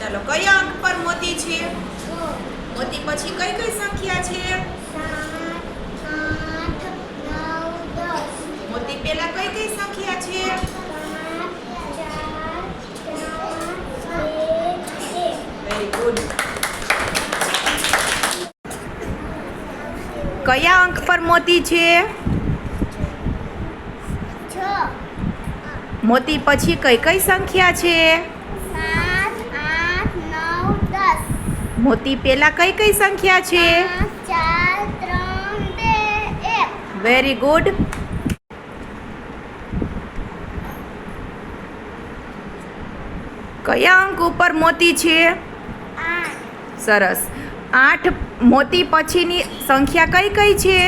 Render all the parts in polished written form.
ચાલો કયા અંક પર મોતી છે? મોતી પછી કઈ કઈ સંખ્યા છે? 7, 8, 9, 10. મોતી પહેલા કઈ કઈ સંખ્યા છે? 5, 4, 3, 2, 1. Very good. કયા અંક પર મોતી છે? 6. મોતી પછી કઈ કઈ સંખ્યા છે? 7, 8, 9, 10. મોતી પહેલા કઈ કઈ સંખ્યા છે? 5, 4, 3, 2, 1. Very good. કયા અંક ઉપર મોતી છે? 8. સરસ. 8 મોતી પછીની સંખ્યા કઈ કઈ છે?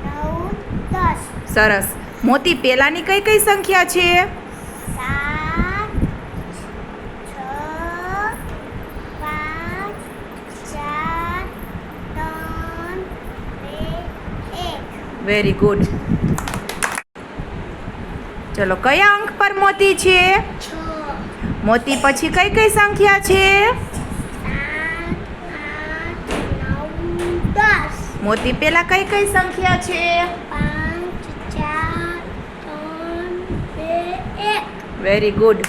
9, 10. સરસ. મોતી પહેલાની કઈ કઈ સંખ્યા છે? 7, 6, 5, 4, 3, 2, 1. Very good. ચલો કયા અંક પર મોતી છે? 6. મોતી પછી કઈ કઈ સંખ્યા છે? 7, 8, 9, 10. મોતી પહેલા કઈ કઈ સંખ્યા છે? 5, 4, 3, 2, 1. Very good.